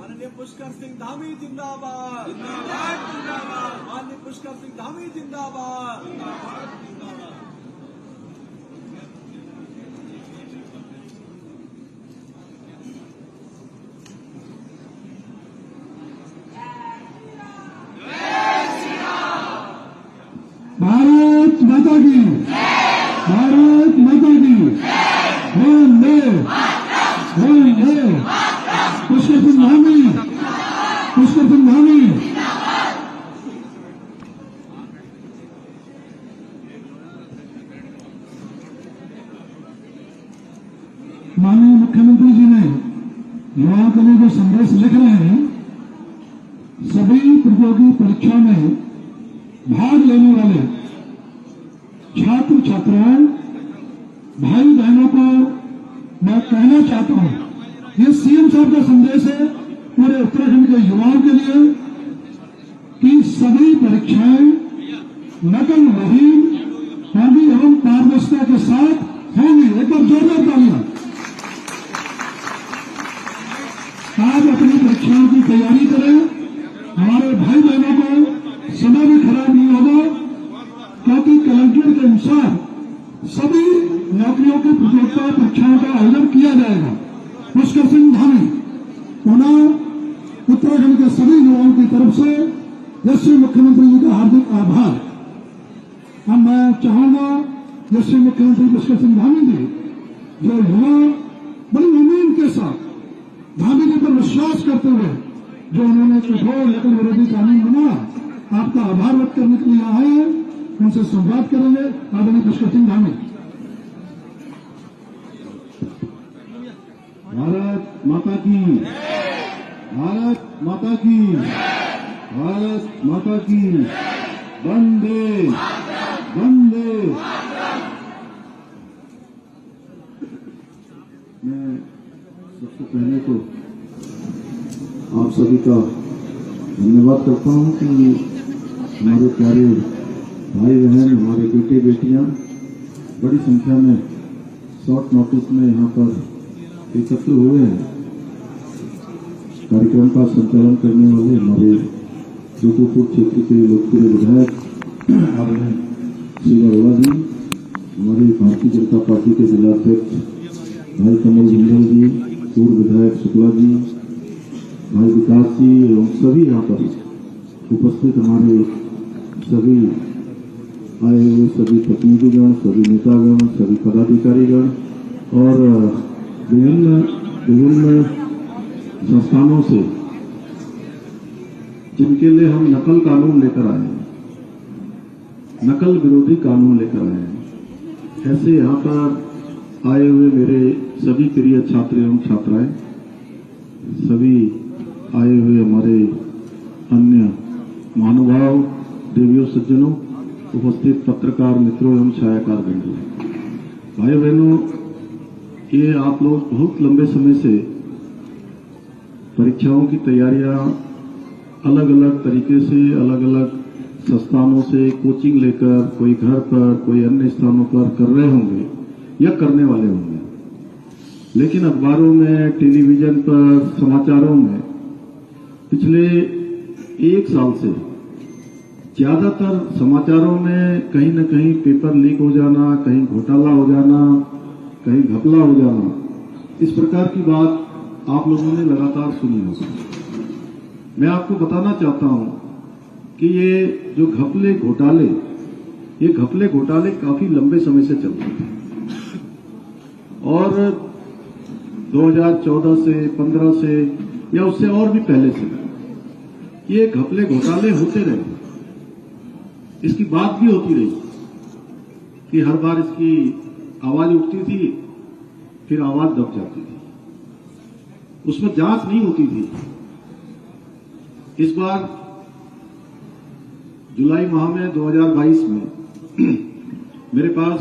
माननीय पुष्कर सिंह धामी जिंदाबाद, जिंदाबाद जिंदाबाद। माननीय पुष्कर सिंह धामी जिंदाबाद, जिंदाबाद जिंदाबाद। भारत माता की, भारत माता की। वंदे वंदे। पुष्कर सिंह धामी, पुष्कर सिंह धामी। माननीय मुख्यमंत्री जी ने युवाओं के लिए जो संदेश लिख रहे हैं, सभी प्रतियोगी परीक्षा में भाग लेने वाले छात्र छात्राओं, भाई बहनों को मैं कहना चाहता हूं, ये सीएम साहब का संदेश है पूरे उत्तराखंड के युवाओं के लिए कि सभी परीक्षाएं नकल रहित होंगी एवं पारदर्शिता के साथ होंगी। एक बार जोरदार तालियां। आप अपनी परीक्षाओं की तैयारी करें। हमारे भाई बहनों को समय भी खराब नहीं होगा, क्योंकि कैलेंडर के अनुसार सभी नौकरियों की प्रतियोगिता परीक्षाओं का आयोजन किया जाएगा। पुष्कर सिंह धामी पुनः उत्तराखंड के सभी युवाओं की तरफ से यशस्वी मुख्यमंत्री जी का हार्दिक आभार। अब मैं चाहूंगा यशस्वी मुख्यमंत्री पुष्कर सिंह धामी जी, जो युवा बड़ी उम्मीद के साथ धामी जी पर विश्वास करते हुए जो उन्होंने कठोर नकल विरोधी कानून बनाया, आपका आभार व्यक्त करने के लिए आए हैं, उनसे संवाद करेंगे। आदरणीय पुष्कर सिंह धामी। भारत माता की, भारत माता की, भारत माता की। वंदे वंदे। मैं सबसे पहले तो आप सभी का धन्यवाद करता हूं कि हमारे प्यारे भाई बहन, हमारे बेटे बेटियां बड़ी संख्या में शॉर्ट नोटिस में यहाँ पर एकत्र हुए हैं। कार्यक्रम का संचालन करने वाले हमारे जोधपुर क्षेत्र के लोकप्रिय विधायक आदरणीय श्री अरोड़ा जी, हमारे भारतीय जनता पार्टी के जिलाध्यक्ष भाई कमल जिंदल जी, पूर्व विधायक शुक्ला जी, भाई विकास जी एवं सभी यहाँ पर उपस्थित हमारे सभी आए हुए सभी प्रतिनिधिगण, सभी नेतागण, सभी पदाधिकारीगण और विभिन्न संस्थानों से जिनके लिए हम नकल कानून लेकर आए हैं, नकल विरोधी कानून लेकर आए हैं, ऐसे यहाँ पर आए हुए मेरे सभी प्रिय छात्र एवं छात्राएं, सभी आए हुए हमारे अन्य महानुभाव, देवियों, सज्जनों, उपस्थित पत्रकार मित्रों एवं छायाकार बंधु, भाई बहनों, ये आप लोग बहुत लंबे समय से परीक्षाओं की तैयारियां अलग अलग तरीके से, अलग अलग संस्थानों से कोचिंग लेकर, कोई घर पर, कोई अन्य स्थानों पर कर रहे होंगे या करने वाले होंगे, लेकिन अखबारों में, टेलीविजन पर, समाचारों में पिछले एक साल से ज्यादातर समाचारों में कहीं न कहीं पेपर लीक हो जाना, कहीं घोटाला हो जाना, कहीं घपला हो जाना, इस प्रकार की बात आप लोगों ने लगातार सुनी होगी। मैं आपको बताना चाहता हूं कि ये जो घपले घोटाले काफी लंबे समय से चल रहे हैं और 2014 से, 15 से या उससे और भी पहले से ये घपले घोटाले होते रहे। इसकी बात भी होती रही कि हर बार इसकी आवाज उठती थी, फिर आवाज दब जाती थी, उसमें जांच नहीं होती थी। इस बार जुलाई माह में 2022 में मेरे पास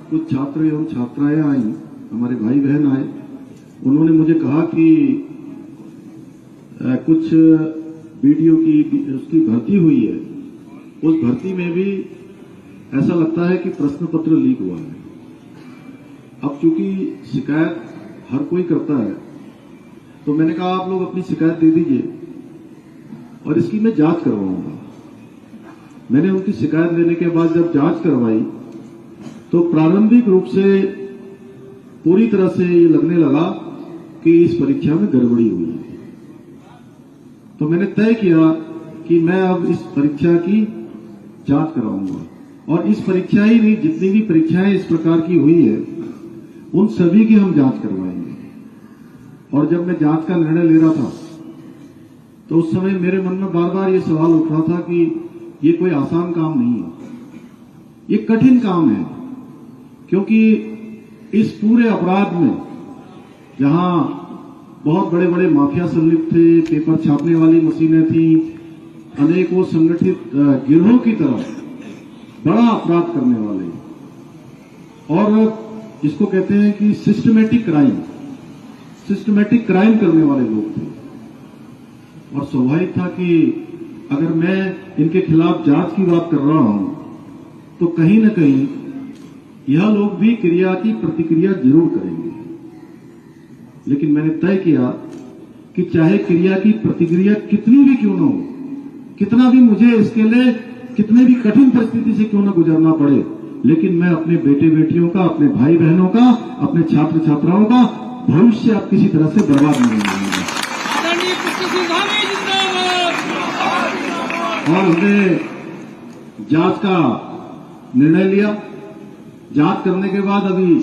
कुछ छात्र एवं छात्राएं आई, हमारे भाई बहन आए, उन्होंने मुझे कहा कि कुछ वीडियो की उसकी भर्ती हुई है, उस भर्ती में भी ऐसा लगता है कि प्रश्न पत्र लीक हुआ है। अब चूंकि शिकायत हर कोई करता है, तो मैंने कहा आप लोग अपनी शिकायत दे दीजिए और इसकी मैं जांच करवाऊंगा। मैंने उनकी शिकायत देने के बाद जब जांच करवाई तो प्रारंभिक रूप से पूरी तरह से ये लगने लगा कि इस परीक्षा में गड़बड़ी हुई है। तो मैंने तय किया कि मैं अब इस परीक्षा की जांच कराऊंगा और इस परीक्षा ही नहीं, जितनी भी परीक्षाएं इस प्रकार की हुई है उन सभी की हम जांच करवाएंगे। और जब मैं जांच का निर्णय ले रहा था तो उस समय मेरे मन में बार बार ये सवाल उठ रहा था कि ये कोई आसान काम नहीं है, ये कठिन काम है, क्योंकि इस पूरे अपराध में जहां बहुत बड़े बड़े माफिया संलिप्त थे, पेपर छापने वाली मशीनें थी, अनेकों संगठित गिरोहों की तरह बड़ा अपराध करने वाले और जिसको कहते हैं कि सिस्टमैटिक क्राइम करने वाले लोग थे। और स्वाभाविक था कि अगर मैं इनके खिलाफ जांच की बात कर रहा हूं तो कहीं न कहीं यह लोग भी क्रिया की प्रतिक्रिया जरूर करेंगे। लेकिन मैंने तय किया कि चाहे क्रिया की प्रतिक्रिया कितनी भी क्यों न हो, कितना भी मुझे इसके लिए कितने भी कठिन परिस्थिति से क्यों न गुजरना पड़े, लेकिन मैं अपने बेटे बेटियों का, अपने भाई बहनों का, अपने छात्र छात्राओं का भविष्य आप किसी तरह से बर्बाद नहीं करूंगा। और हमने जांच का निर्णय लिया। जांच करने के बाद अभी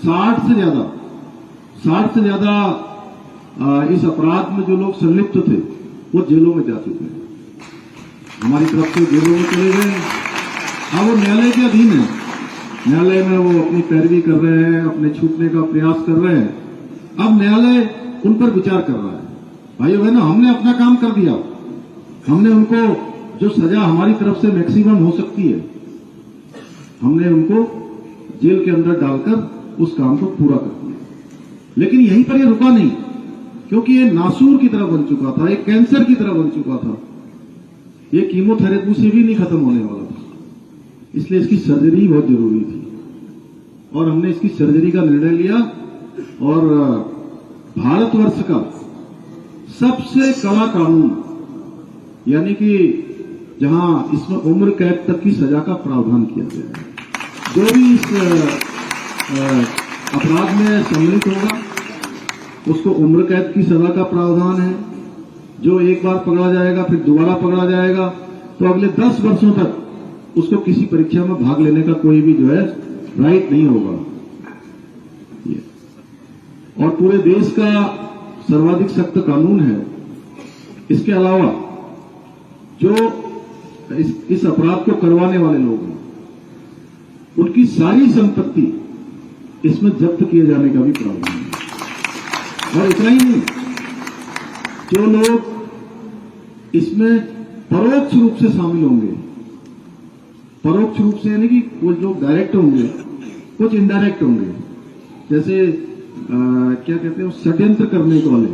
60 से ज्यादा इस अपराध में जो लोग संलिप्त थे वो जेलों में जा चुके हैं, हमारी तरफ से जेलों में चले गए। अब वो न्यायालय के अधीन है, न्यायालय में वो अपनी पैरवी कर रहे हैं, अपने छूटने का प्रयास कर रहे हैं। अब न्यायालय उन पर विचार कर रहा है। भाइयों बहनों, हमने अपना काम कर दिया, हमने उनको जो सजा हमारी तरफ से मैक्सिमम हो सकती है हमने उनको जेल के अंदर डालकर उस काम को पूरा कर दिया। लेकिन यहीं पर ये रुका नहीं, क्योंकि ये नासूर की तरह बन चुका था, एक कैंसर की तरह बन चुका था, ये कीमोथेरेपी से भी नहीं खत्म होने वाला था। इसलिए इसकी सर्जरी बहुत जरूरी थी और हमने इसकी सर्जरी का निर्णय लिया। और भारतवर्ष का सबसे कड़ा कानून, यानी कि जहां इसमें उम्र कैद तक की सजा का प्रावधान किया गया है, जो भी इस अपराध में सम्मिलित होगा उसको उम्र कैद की सजा का प्रावधान है। जो एक बार पकड़ा जाएगा फिर दोबारा पकड़ा जाएगा तो अगले 10 वर्षों तक उसको किसी परीक्षा में भाग लेने का कोई भी जो है राइट नहीं होगा। और पूरे देश का सर्वाधिक सख्त कानून है। इसके अलावा जो इस अपराध को करवाने वाले लोग हैं उनकी सारी संपत्ति इसमें जब्त किए जाने का भी प्रावधान है। और इतना ही नहीं, जो लोग इसमें परोक्ष रूप से शामिल होंगे, परोक्ष रूप से यानी कि कुछ लोग डायरेक्ट होंगे, कुछ इनडायरेक्ट होंगे, जैसे क्या कहते हैं षड्यंत्र करने वाले,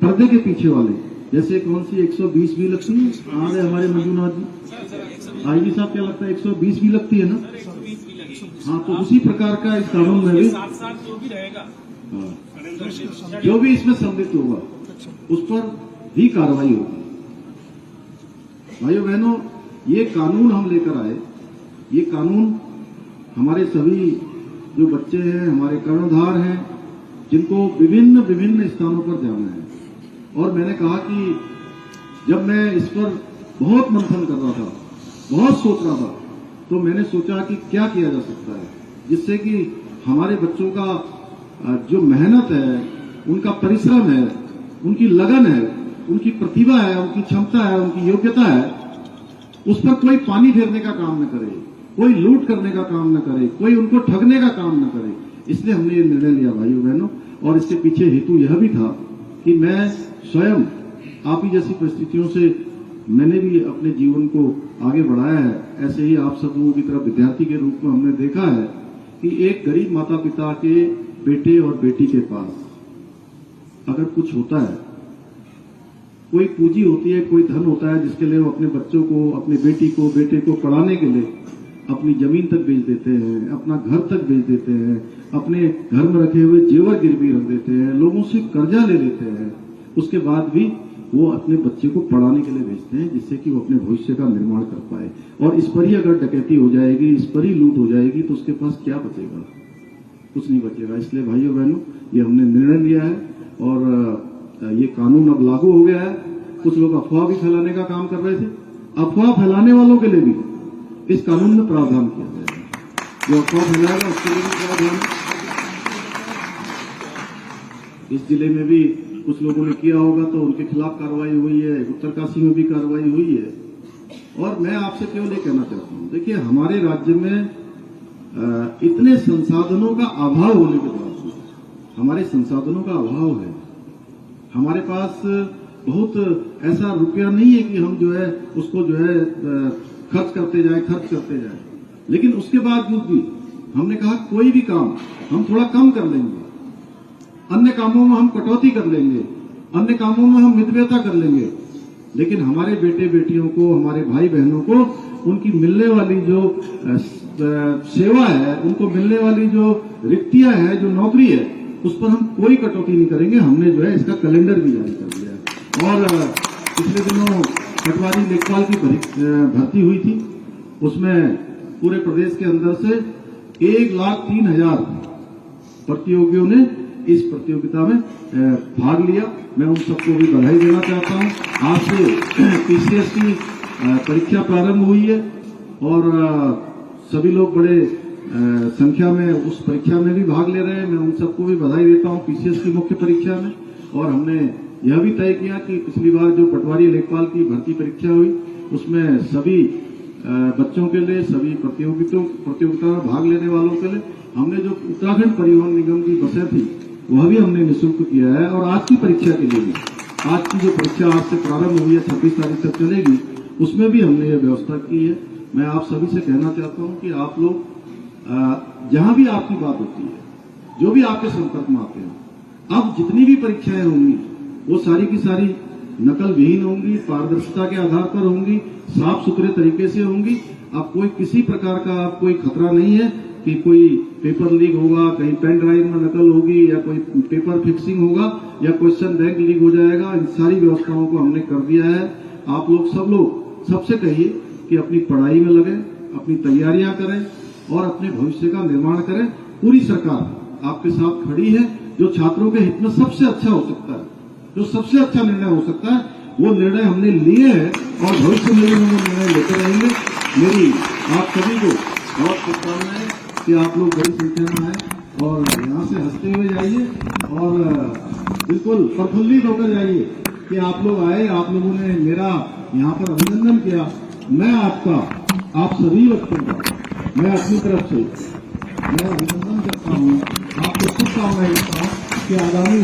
पर्दे के पीछे वाले, जैसे कौन सी 120 भी लगती है, आज हमारे मंजूनाथ जी आईजी साहब, क्या लगता है 120 भी लगती है ना? हाँ, तो उसी प्रकार का इस कानून में भी जो भी इसमें सम्मिलित होगा उस पर भी कार्रवाई होगी। भाइयों बहनों, ये कानून हम लेकर आए, ये कानून हमारे सभी जो बच्चे हैं, हमारे कर्णधार हैं, जिनको विभिन्न विभिन्न स्थानों पर जाना है। और मैंने कहा कि जब मैं इस पर बहुत मंथन कर रहा था, बहुत सोच रहा था, तो मैंने सोचा कि क्या किया जा सकता है जिससे कि हमारे बच्चों का जो मेहनत है, उनका परिश्रम है, उनकी लगन है, उनकी प्रतिभा है, उनकी क्षमता है, उनकी योग्यता है, उस पर कोई पानी फेरने का काम न करे, कोई लूट करने का काम न करे, कोई उनको ठगने का काम न करे। इसलिए हमने ये निर्णय लिया भाइयों बहनों। और इसके पीछे हेतु यह भी था कि मैं स्वयं आप ही जैसी परिस्थितियों से मैंने भी अपने जीवन को आगे बढ़ाया है। ऐसे ही आप सब लोगों की तरह विद्यार्थी के रूप में हमने देखा है कि एक गरीब माता पिता के बेटे और बेटी के पास अगर कुछ होता है, कोई पूंजी होती है, कोई धन होता है जिसके लिए वो अपने बच्चों को, अपने बेटी को, बेटे को पढ़ाने के लिए अपनी जमीन तक बेच देते हैं, अपना घर तक बेच देते हैं, अपने घर में रखे हुए जेवर गिरवी रख देते हैं, लोगों से कर्जा ले लेते हैं, उसके बाद भी वो अपने बच्चे को पढ़ाने के लिए भेजते हैं जिससे कि वो अपने भविष्य का निर्माण कर पाए। और इस पर ही अगर डकैती हो जाएगी, इस पर ही लूट हो जाएगी तो उसके पास क्या बचेगा? कुछ नहीं बचेगा। इसलिए भाइयों बहनों, ये हमने निर्णय लिया है और ये कानून अब लागू हो गया है। कुछ लोग अफवाह भी फैलाने का काम कर रहे थे, अफवाह फैलाने वालों के लिए भी इस कानून में प्रावधान किया गया है। जो अफवाह फैलाएगा उसके लिए भी प्रावधान। इस जिले में भी कुछ लोगों ने किया होगा तो उनके खिलाफ कार्रवाई हुई है, उत्तरकाशी में भी कार्रवाई हुई है। और मैं आपसे केवल ये कहना चाहता हूं, देखिए हमारे राज्य में इतने संसाधनों का अभाव होने के बावजूद, हमारे संसाधनों का अभाव है, हमारे पास बहुत ऐसा रुपया नहीं है कि हम जो है उसको जो है खर्च करते जाए, लेकिन उसके बावजूद भी हमने कहा कोई भी काम हम थोड़ा कम कर लेंगे, अन्य कामों में हम कटौती कर लेंगे, अन्य कामों में हम मितव्ययता कर लेंगे, लेकिन हमारे बेटे बेटियों को, हमारे भाई बहनों को उनकी मिलने वाली जो सेवा है, उनको मिलने वाली जो रिक्तियां है, जो नौकरी है, उस पर हम कोई कटौती नहीं करेंगे। हमने जो है इसका कैलेंडर भी जारी कर दिया है। और पिछले दिनों पटवारी लेखपाल की भर्ती हुई थी, उसमें पूरे प्रदेश के अंदर से 1,03,000 प्रतियोगियों ने इस प्रतियोगिता में भाग लिया। मैं उन सबको भी बधाई देना चाहता हूं। आज से पीसीएस की परीक्षा प्रारंभ हुई है और सभी लोग बड़े संख्या में उस परीक्षा में भी भाग ले रहे हैं। मैं उन सबको भी बधाई देता हूं पीसीएस की मुख्य परीक्षा में। और हमने यह भी तय किया कि पिछली बार जो पटवारी लेखपाल की भर्ती परीक्षा हुई उसमें सभी बच्चों के लिए, सभी प्रतियोगिता में भाग लेने वालों के लिए हमने जो उत्तराखंड परिवहन निगम की बसें थी वह भी हमने निःशुल्क किया है। और आज की परीक्षा के लिए भी, आज की जो परीक्षा आज से प्रारंभ हुई है 26 तारीख तक चलेगी, उसमें भी हमने ये व्यवस्था की है। मैं आप सभी से कहना चाहता हूं कि आप लोग जहां भी आपकी बात होती है, जो भी आपके संपर्क में आते हैं, अब जितनी भी परीक्षाएं होंगी वो सारी की सारी नकल विहीन होंगी, पारदर्शिता के आधार पर होंगी, साफ सुथरे तरीके से होंगी। अब कोई किसी प्रकार का कोई खतरा नहीं है कि कोई पेपर लीक होगा, कहीं पेन ड्राइव में नकल होगी, या कोई पेपर फिक्सिंग होगा, या क्वेश्चन बैंक लीक हो जाएगा। इन सारी व्यवस्थाओं को हमने कर दिया है। आप लोग सबसे कहिए कि अपनी पढ़ाई में लगे, अपनी तैयारियां करें और अपने भविष्य का निर्माण करें। पूरी सरकार आपके साथ खड़ी है। जो छात्रों के हित में सबसे अच्छा हो सकता है, जो सबसे अच्छा निर्णय हो सकता है, वो निर्णय हमने लिए हैं और भविष्य में भी हम वो निर्णय लेते रहेंगे। मेरी आप सभी को बहुत शुभकामनाएं कि आप लोग बड़ी संख्या में आए और यहाँ से हंसते हुए जाइए और बिल्कुल प्रफुल्लित होकर जाइए कि आप लोग आए, आप लोगों ने मेरा यहाँ पर अभिनंदन किया। मैं आप सभी बच्चों का मैं अपनी तरफ से मैं अभिनंदन करता हूँ, आपको शुभकामनाएं देता हूँ कि आगामी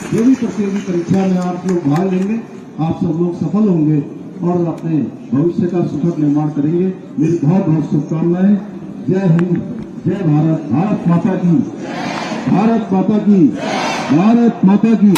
जो भी प्रतियोगी परीक्षा में आप लोग भाग लेंगे, आप सब लोग सफल होंगे और अपने भविष्य का सुखद निर्माण करेंगे। मेरी बहुत बहुत शुभकामनाएं। जय हिंद, जय भारत, भारत माता की, भारत माता की, भारत माता की।